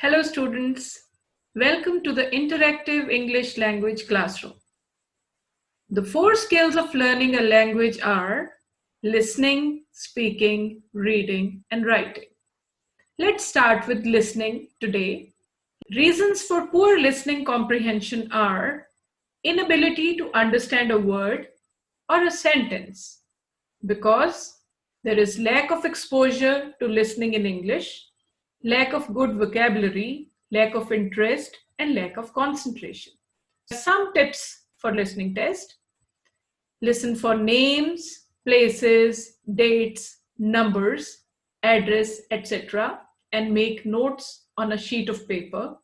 Hello students, welcome to the interactive English language classroom. The 4 skills of learning a language are listening, speaking, reading and writing. Let's start with listening today. Reasons for poor listening comprehension are inability to understand a word or a sentence because there is lack of exposure to listening in English, lack of good vocabulary, lack of interest, and lack of concentration. Some tips for listening test. Listen for names, places, dates, numbers, address, etc. and make notes on a sheet of paper.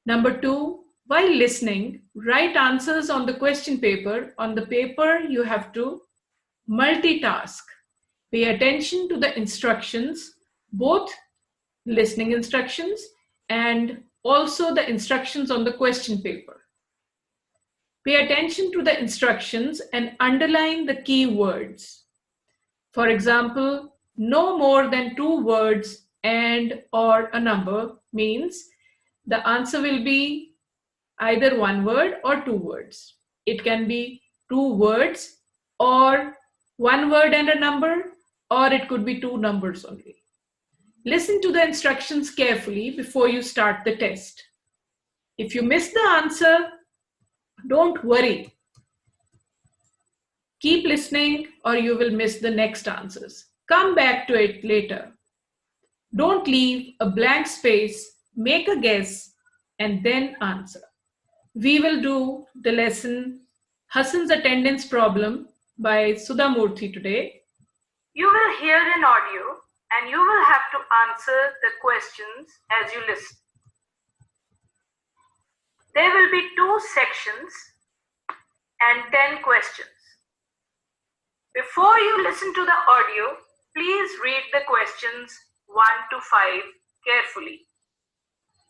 Number 2, while listening, write answers on the question paper. On the paper, you have to multitask. Pay attention to the instructions, both listening instructions and also the instructions on the question paper. Pay attention to the instructions and underline the key words. For example, no more than 2 words and or a number means the answer will be either 1 word or 2 words. It can be 2 words or 1 word and a number, or it could be 2 numbers only. Listen to the instructions carefully before you start the test. If you miss the answer, don't worry. Keep listening or you will miss the next answers. Come back to it later. Don't leave a blank space, make a guess, and then answer. We will do the lesson Hassan's Attendance Problem by Sudha Murthy today. You will hear an audio and you will have to answer the questions as you listen. There will be 2 sections and 10 questions. Before you listen to the audio, please read the questions 1 to 5 carefully.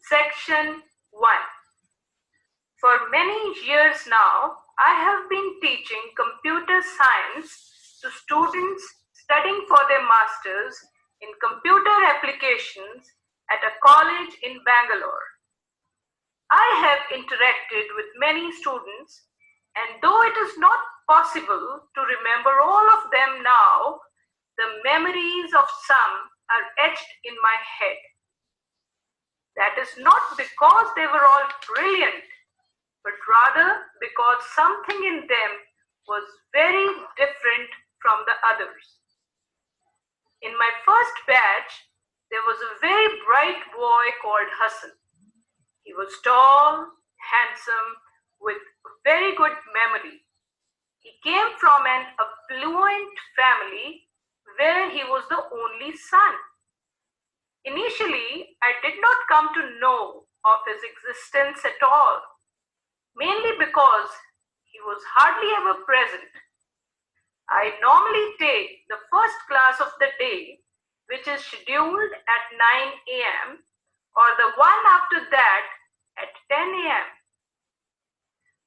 Section 1. For many years now, I have been teaching computer science to students studying for their masters in computer applications at a college in Bangalore. I have interacted with many students, and though it is not possible to remember all of them now, the memories of some are etched in my head. That is not because they were all brilliant, but rather because something in them was very different from the others. In my first batch, there was a very bright boy called Hassan. He was tall, handsome, with very good memory. He came from an affluent family where he was the only son. Initially, I did not come to know of his existence at all, mainly because he was hardly ever present. I normally take the first class of the day, which is scheduled at 9 a.m. or the one after that at 10 a.m.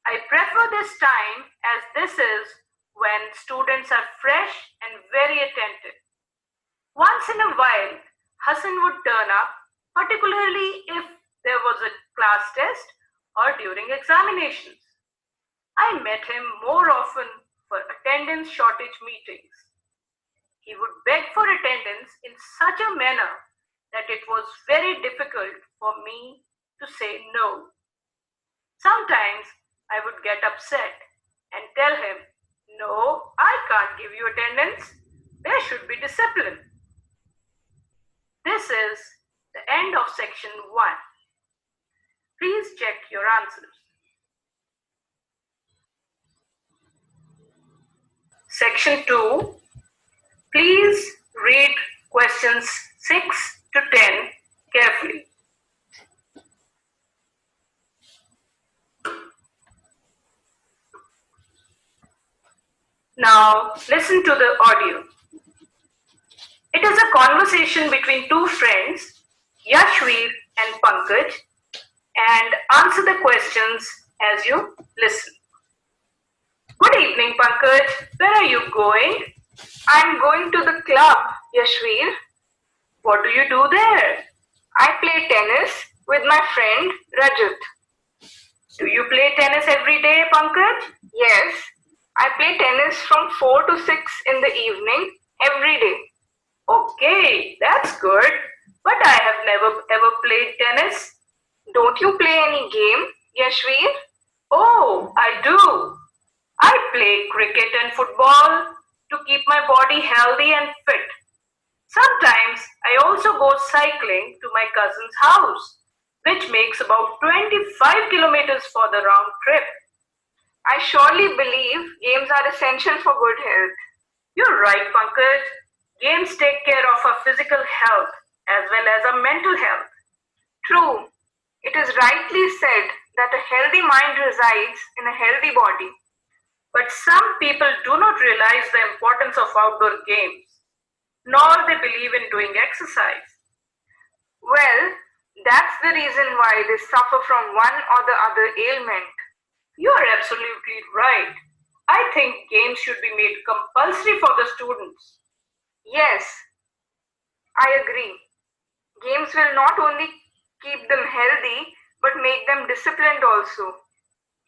I prefer this time as this is when students are fresh and very attentive. Once in a while, Hassan would turn up, particularly if there was a class test or during examinations. I met him more often for attendance shortage meetings. He would beg for attendance in such a manner that it was very difficult for me to say no. Sometimes I would get upset and tell him, "No, I can't give you attendance. There should be discipline." This is the end of section 1. Please check your answers. Section 2. Please read questions 6 to 10 carefully. Now listen to the audio. It is a conversation between 2 friends, Yashveer and Pankaj, and answer the questions as you listen. Good evening, Pankaj. Where are you going? I'm going to the club, Yashveer. What do you do there? I play tennis with my friend Rajat. Do you play tennis every day, Pankaj? Yes, I play tennis from 4 to 6 in the evening every day. Okay, that's good. But I have never ever played tennis. Don't you play any game, Yashveer? Oh, I do. I play cricket and football to keep my body healthy and fit. Sometimes I also go cycling to my cousin's house, which makes about 25 kilometers for the round trip. I surely believe games are essential for good health. You're right, Pankaj. Games take care of our physical health as well as our mental health. True, it is rightly said that a healthy mind resides in a healthy body. But some people do not realize the importance of outdoor games, nor they believe in doing exercise. Well, that's the reason why they suffer from one or the other ailment. You are absolutely right. I think games should be made compulsory for the students. Yes, I agree. Games will not only keep them healthy but make them disciplined also.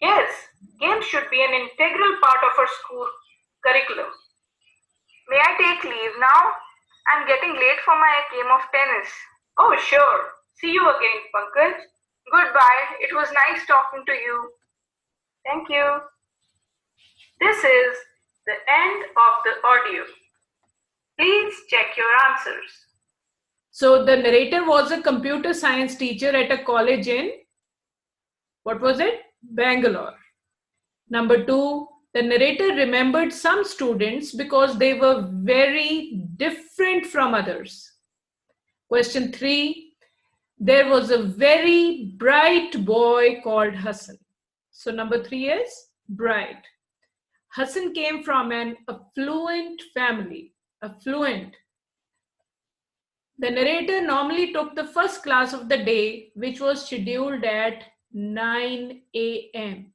Yes, games should be an integral part of our school curriculum. May I take leave now? I'm getting late for my game of tennis. Oh, sure. See you again, Pankaj. Goodbye. It was nice talking to you. Thank you. This is the end of the audio. Please check your answers. So the narrator was a computer science teacher at a college in, what was it? Bangalore. Number 2, the narrator remembered some students because they were very different from others. Question 3, there was a very bright boy called Hassan. So number 3 is bright. Hassan came from an affluent family. Affluent. The narrator normally took the first class of the day, which was scheduled at 9 a.m.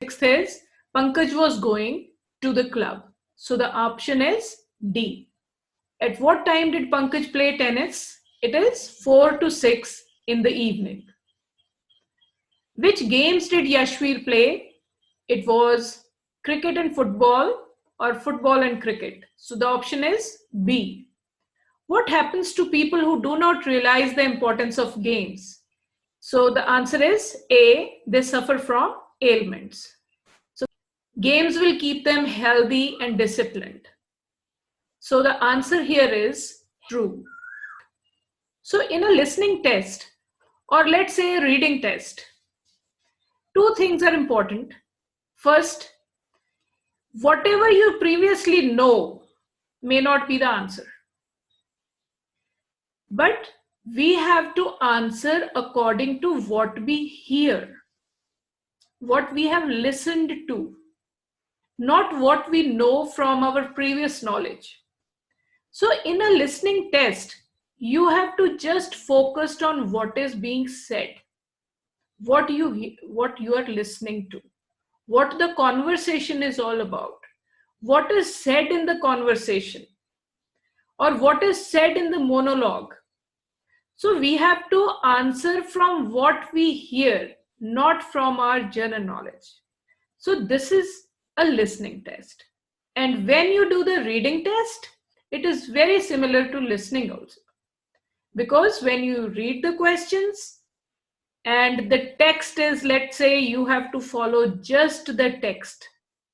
Sixth is Pankaj was going to the club. So the option is D. At what time did Pankaj play tennis? It is 4 to 6 in the evening. Which games did Yashveer play? It was cricket and football or football and cricket. So the option is B. What happens to people who do not realize the importance of games? So the answer is A, they suffer from ailments. So games will keep them healthy and disciplined. So the answer here is true. So in a listening test, or let's say a reading test, two things are important. First, whatever you previously know may not be the answer. But we have to answer according to what we hear, what we have listened to, not what we know from our previous knowledge. So in a listening test, you have to just focus on what is being said, what you are listening to, what the conversation is all about, what is said in the conversation, or what is said in the monologue. So we have to answer from what we hear, not from our general knowledge. So this is a listening test. And when you do the reading test, it is very similar to listening also. Because when you read the questions and the text is, let's say you have to follow just the text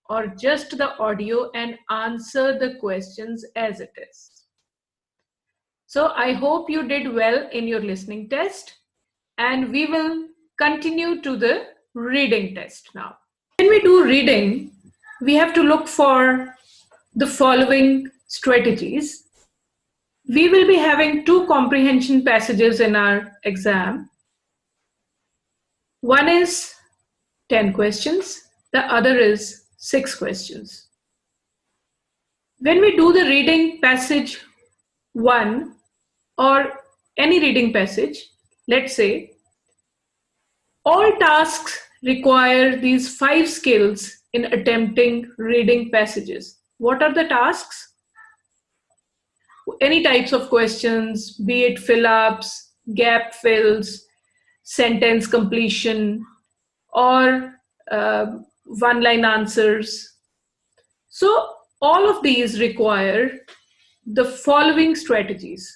or just the audio and answer the questions as it is. So I hope you did well in your listening test, and we will continue to the reading test now. When we do reading, we have to look for the following strategies. We will be having two comprehension passages in our exam. One is 10 questions, the other is 6 questions. When we do the reading passage 1 or any reading passage, let's say, all tasks require these 5 skills in attempting reading passages. What are the tasks? Any types of questions, be it fill-ups, gap fills, sentence completion, or one-line answers. So all of these require the following strategies.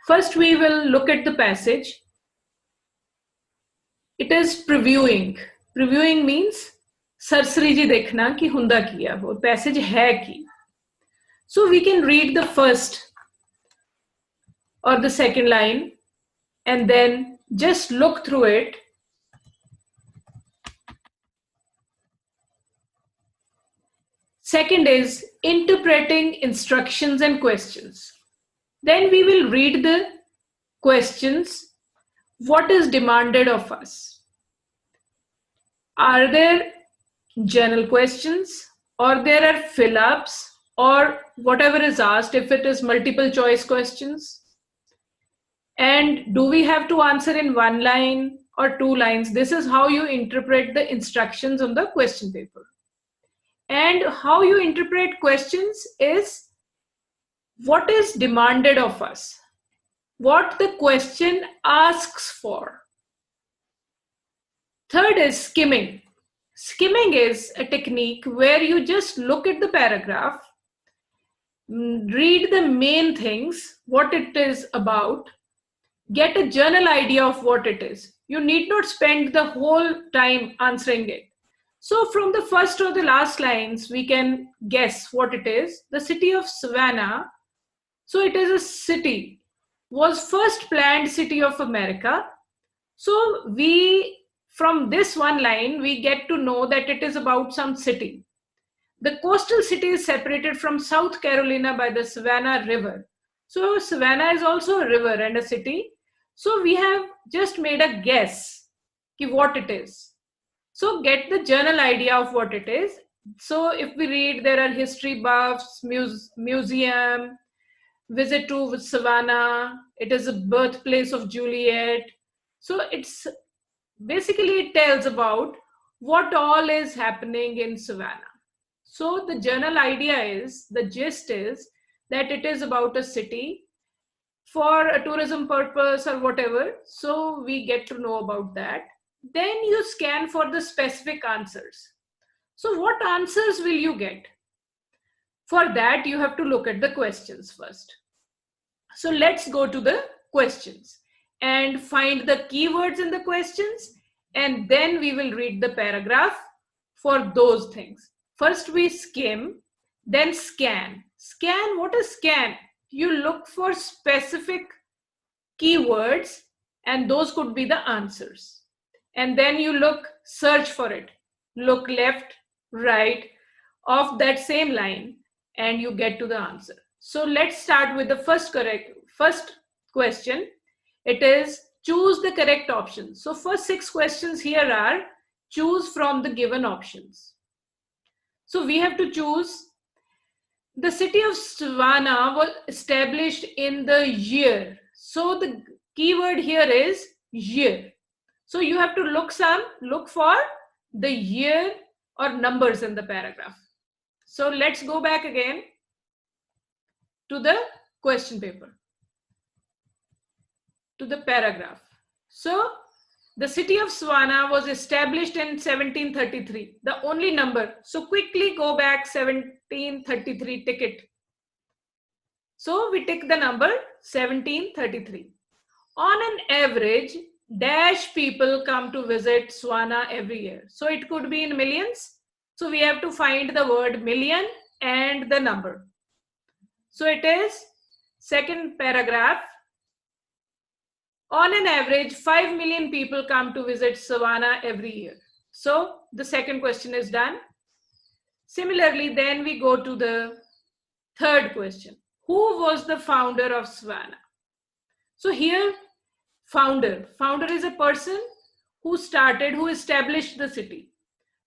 First, we will look at the passage. It is previewing. Previewing means सरसरी जी देखना कि हुंदा किया वो passage है की. So we can read the first or the second line and then just look through it. Second is interpreting instructions and questions. Then we will read the questions. What is demanded of us? Are there general questions, or there are fill-ups, or whatever is asked if it is multiple choice questions? And do we have to answer in one line or two lines? This is how you interpret the instructions on the question paper. And how you interpret questions is what is demanded of us, what the question asks for. Third is skimming. Skimming is a technique where you just look at the paragraph, read the main things, what it is about, get a general idea of what it is. You need not spend the whole time answering it. So from the first or the last lines, we can guess what it is. The city of Savannah, so it is a city, was first planned city of America. So from this one line, we get to know that it is about some city. The coastal city is separated from South Carolina by the Savannah River. So Savannah is also a river and a city. So we have just made a guess what it is. So get the general idea of what it is. So if we read, there are history buffs, museum, visit to Savannah, it is a birthplace of Juliet. So it's basically, it tells about what all is happening in Savannah. So the general idea is, the gist is that it is about a city for a tourism purpose or whatever. So we get to know about that. Then you scan for the specific answers. So what answers will you get? For that, you have to look at the questions first. So let's go to the questions and find the keywords in the questions, and then we will read the paragraph for those things. First we skim, then scan. Scan, what is scan? You look for specific keywords and those could be the answers. And then you search for it. Look left, right of that same line and you get to the answer. So let's start with the first question. It is choose the correct option. So first 6 questions here are choose from the given options. So we have to choose. The city of Savannah was established in the year. So the keyword here is year. So you have to look for the year or numbers in the paragraph. So let's go back again to the question paper, to the paragraph. So the city of Savannah was established in 1733, the only number. So quickly go back 1733, tick it. So we tick the number 1733. On an average, dash people come to visit Savannah every year. So it could be in millions. So we have to find the word million and the number. So it is second paragraph. On an average, 5 million people come to visit Savannah every year. So the second question is done. Similarly, then we go to the third question. Who was the founder of Savannah? So here, founder is a person who established the city.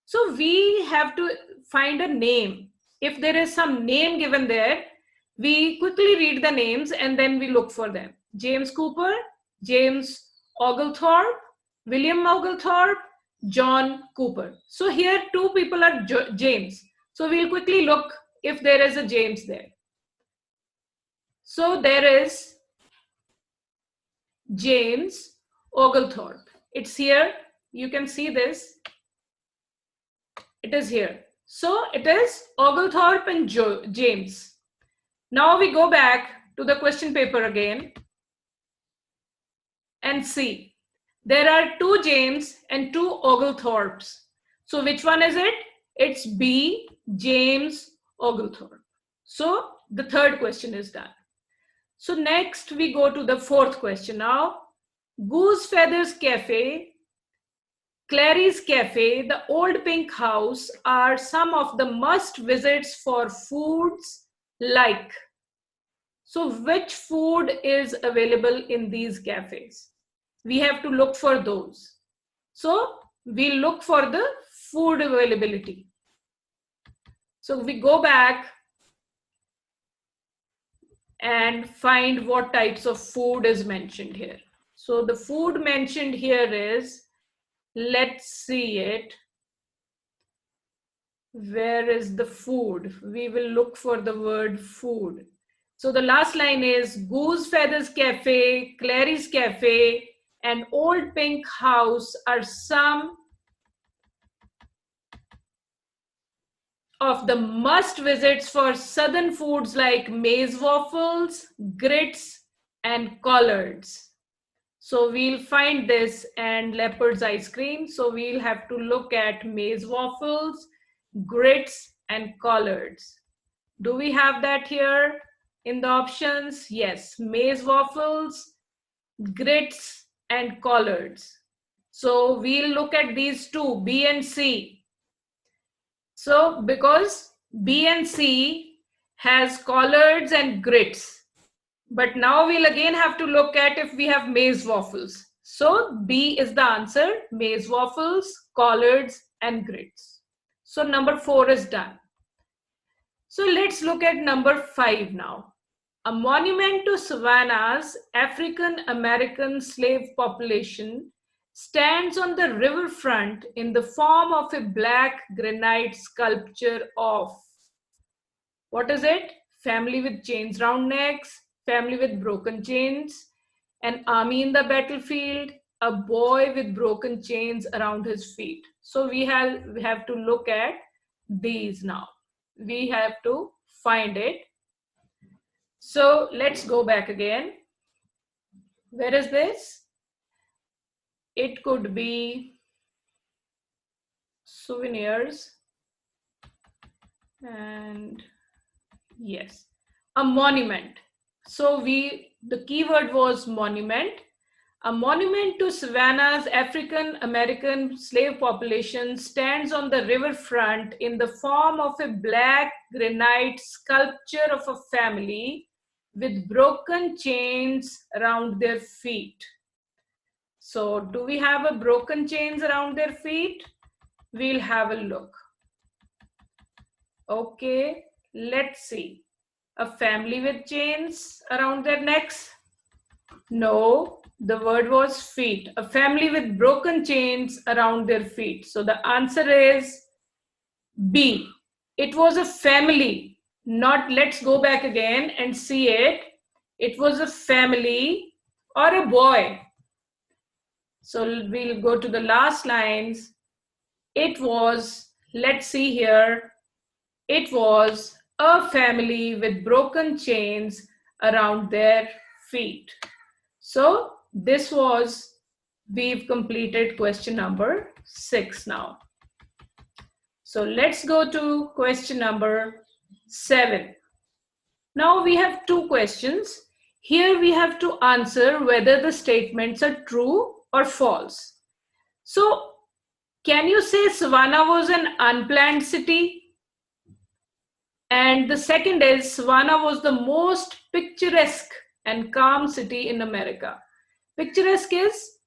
So we have to find a name. If there is some name given there, we quickly read the names and then we look for them. James Cooper, James Oglethorpe, William Oglethorpe, John Cooper. So here 2 people are James. So we'll quickly look if there is a James there. So there is James Oglethorpe. It's here. You can see this. It is here. So it is Oglethorpe and James. Now we go back to the question paper again and see. There are 2 James and 2 Oglethorpes. So which one is it? It's B, James Oglethorpe. So the third question is done. So next we go to the fourth question now. Goose Feathers Cafe, Clary's Cafe, the Old Pink House are some of the must visits for foods like. So which food is available in these cafes? We have to look for those. So we look for the food availability. So we go back and find what types of food is mentioned here. So the food mentioned here is, let's see it. Where is the food? We will look for the word food. So the last line is Goose Feathers Cafe, Clary's Cafe, and Old Pink House are some of the must visits for southern foods like maize waffles, grits, and collards. So we'll find this and leopard's ice cream. So we'll have to look at maize waffles, grits, and collards. Do we have that here in the options? Yes, maize waffles, grits, and collards. So we'll look at these two, B and C. So because B and C has collards and grits, but now we'll again have to look at if we have maize waffles. So B is the answer, maize waffles, collards, and grits. So number 4 is done. So let's look at number 5 now. A monument to Savannah's African American slave population stands on the riverfront in the form of a black granite sculpture of, what is it? Family with chains round necks, family with broken chains, an army in the battlefield, a boy with broken chains around his feet. So we have to look at these now. We have to find it. So let's go back again. Where is this? It could be souvenirs. And yes, a monument. So the keyword was monument. A monument to Savannah's African American slave population stands on the riverfront in the form of a black granite sculpture of a family with broken chains around their feet. So do we have a broken chains around their feet? We'll have a look. Okay, let's see. A family with chains around their necks? No, the word was feet. A family with broken chains around their feet. So the answer is B. It was a family, not, let's go back again and see it. It was a family or a boy. So we'll go to the last lines. It was, let's see here. It was a family with broken chains around their feet. So this was, we've completed question number 6 now. So let's go to question number 7. Now we have 2 questions. Here we have to answer whether the statements are true or false. So can you say Savannah was an unplanned city? And the second is, Savannah was the most picturesque and calm city in America. Picturesque is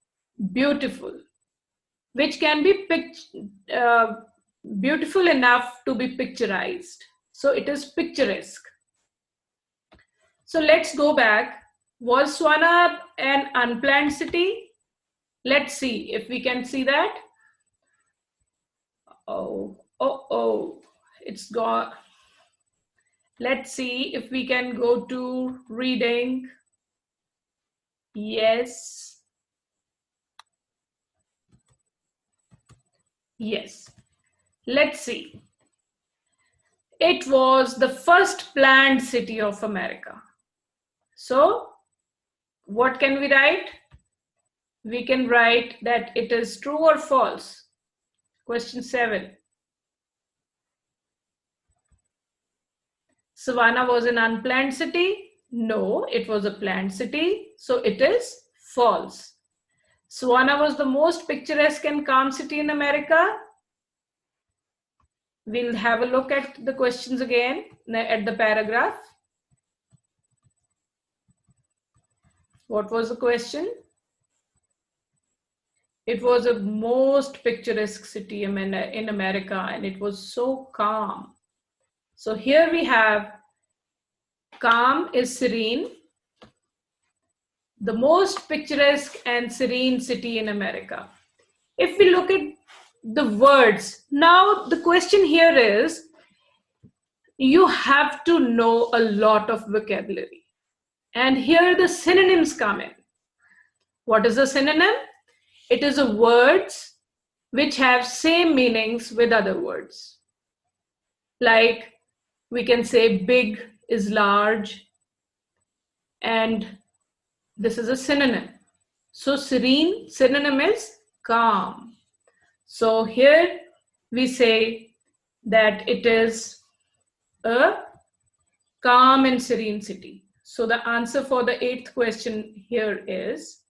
beautiful, which can be beautiful enough to be picturized. So it is picturesque. So let's go back. Was Savannah an unplanned city? Let's see if we can see that. It's gone. Let's see if we can go to reading. Yes. Yes. Let's see. It was the first planned city of America. So, what can we write? We can write that it is true or false. Question 7. Savannah was an unplanned city? No, it was a planned city. So it is false. Savannah was the most picturesque and calm city in America? We'll have a look at the questions again at the paragraph. What was the question? It was the most picturesque city in America, and it was so calm. So here we have calm is serene, the most picturesque and serene city in America. If we look at the words, now the question here is, you have to know a lot of vocabulary. And here the synonyms come in. What is a synonym? It is a words which have same meanings with other words. Like we can say big is large, and this is a synonym. So serene, synonym is calm. So here we say that it is a calm and serene city. So the answer for the 8th question here is,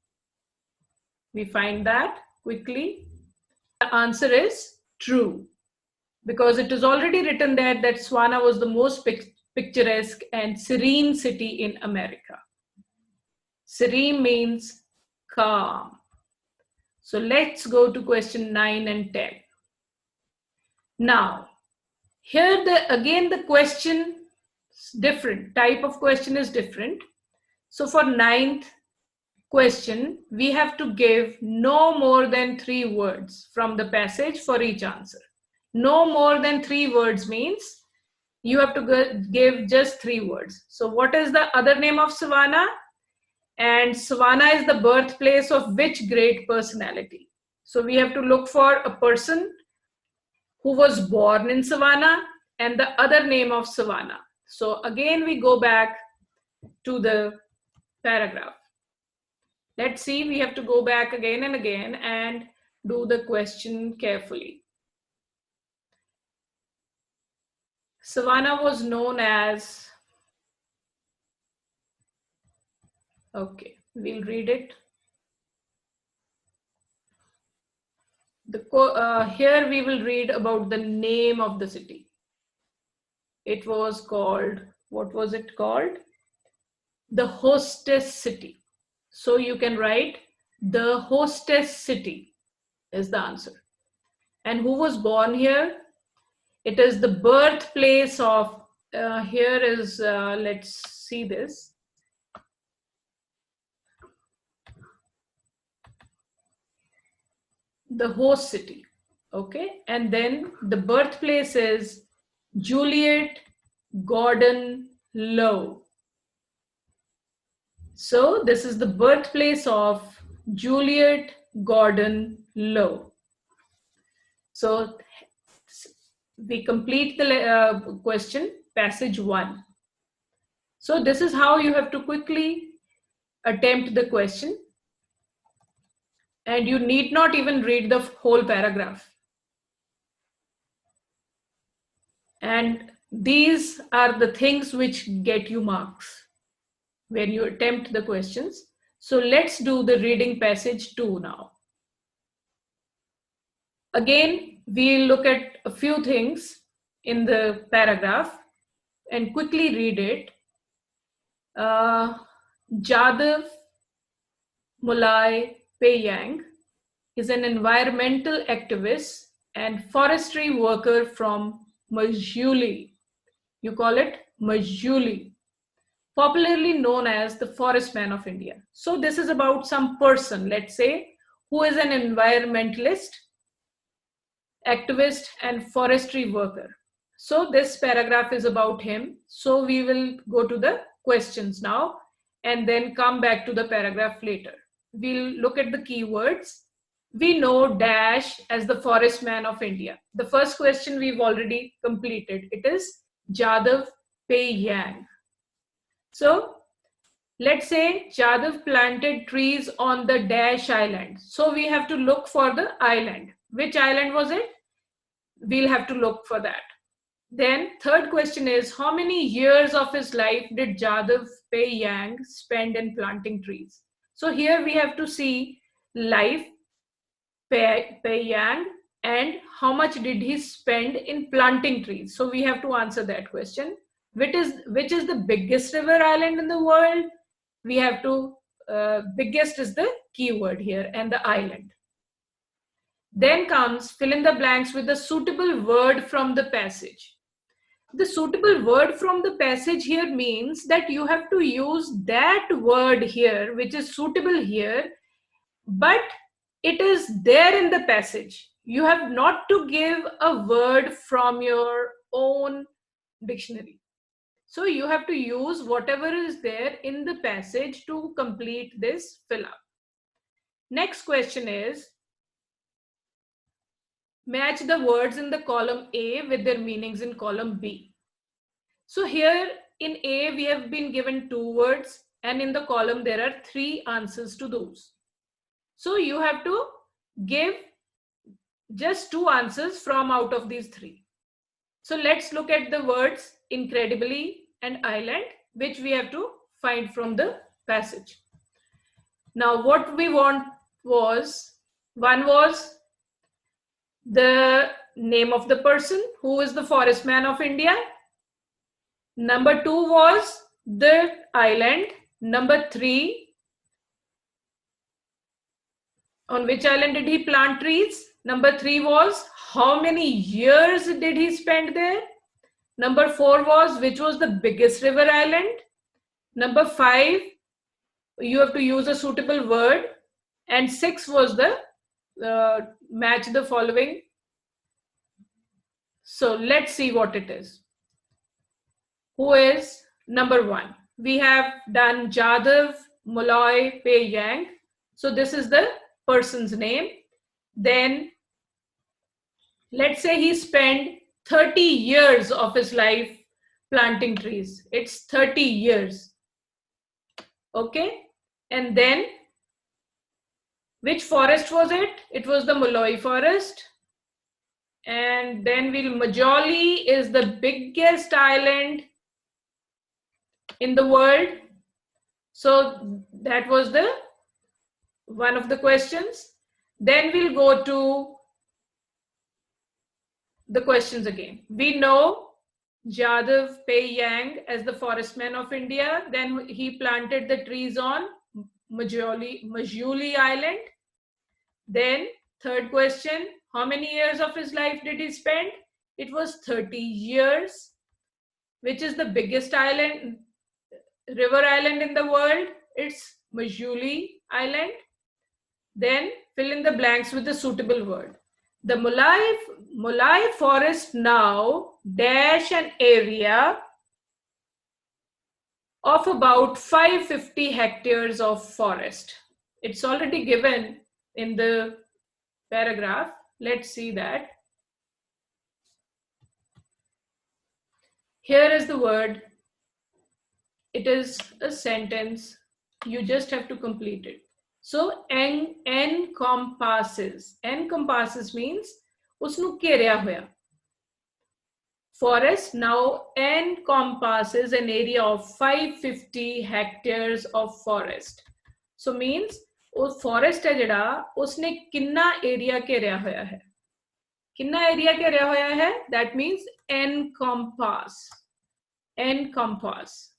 we find that quickly. The answer is true, because it is already written there that Savannah was the most picturesque and serene city in America. Serene means calm. So let's go to question 9 and 10. Now, here again the question is different. Type of question is different. So for 9th question, we have to give no more than 3 words from the passage for each answer. No more than 3 words means you have to give just 3 words. So what is the other name of Savannah? And Savannah is the birthplace of which great personality? So we have to look for a person who was born in Savannah and the other name of Savannah. So again, we go back to the paragraph. Let's see, we have to go back again and again and do the question carefully. Savannah was known as, okay, we'll read it. Here we will read about the name of the city. It was called, what was it called? The Hostess City. So you can write the Hostess City is the answer. And who was born here? It is the birthplace of, here is, let's see this. The host city, okay? And then the birthplace is Juliet Gordon Low. So this is the birthplace of Juliet Gordon Low. So we complete the question, passage 1. So this is how you have to quickly attempt the question. And you need not even read the whole paragraph. And these are the things which get you marks when you attempt the questions. So let's do the reading passage 2 now. Again, we'll look at a few things in the paragraph and quickly read it. Jadav Mulai Peyang is an environmental activist and forestry worker from Majuli. You call it Majuli, popularly known as the Forest Man of India. So this is about some person, let's say, who is an environmentalist, activist, and forestry worker. So this paragraph is about him. So we will go to the questions now and then come back to the paragraph later. We'll look at the keywords. We know dash as the forest man of India. The first question we've already completed. It is Jadav Pei Yang. So let's say Jadav planted trees on the dash island. So we have to look for the island. Which island was it? We'll have to look for that. Then third question is, how many years of his life did Jadav Pei Yang spend in planting trees? So here we have to see life, Pei Yang, and how much did he spend in planting trees. So we have to answer that question. Which is the biggest river island in the world? We have to, biggest is the keyword here and the island. Then comes fill in the blanks with the suitable word from the passage. The suitable word from the passage here means that you have to use that word here, which is suitable here, but it is there in the passage. You have not to give a word from your own dictionary. So you have to use whatever is there in the passage to complete this fill up. Next question is, match the words in the column A with their meanings in column B. So here in A, we have been given 2 words, and in the column, there are 3 answers to those. So you have to give just 2 answers from out of these 3. So let's look at the words incredibly and island, which we have to find from the passage. Now, what we want was, one was the name of the person who is the forest man of India. Number 2 was the island. Number 3, on which island did he plant trees? Number 3 was how many years did he spend there? Number 4 was which was the biggest river island? Number 5, you have to use a suitable word. And 6 was the match the following. So let's see what it is. Who is number 1? We have done Jadav Molloy Pei Yang. So this is the person's name. Then let's say he spent 30 years of his life planting trees. It's 30 years. Okay. And then which forest was it? It was the Molloy forest. And then Majoli is the biggest island in the world. So that was the one of the questions. Then we'll go to the questions again. We know Jadav Pei Yang as the forest man of India. Then he planted the trees on Majuli Island. Then third question, how many years of his life did he spend? It was 30 years. Which is the biggest island, river island in the world? It's Majuli Island. Then fill in the blanks with the suitable word. The Molloy forest now dash an area of about 550 hectares of forest. It's already given in the paragraph. Let's see that. Here is the word. It is a sentence. You just have to complete it. So encompasses. Encompasses means usnu घेरिया होया. Forest now encompasses an area of 550 hectares of forest. So means वो forest है जड़ा उसने कितना area घेरिया होया है. कितना area घेरिया होया है? That means encompass. Encompass.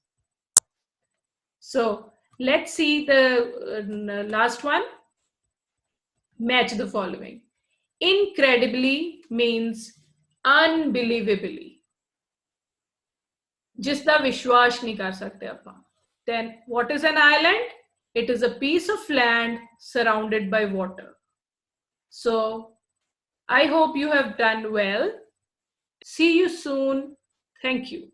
So let's see the last one. Match the following. Incredibly means unbelievably. जिसका विश्वास नहीं कर सकते अपन. Then what is an island? It is a piece of land surrounded by water. So I hope you have done well. See you soon. Thank you.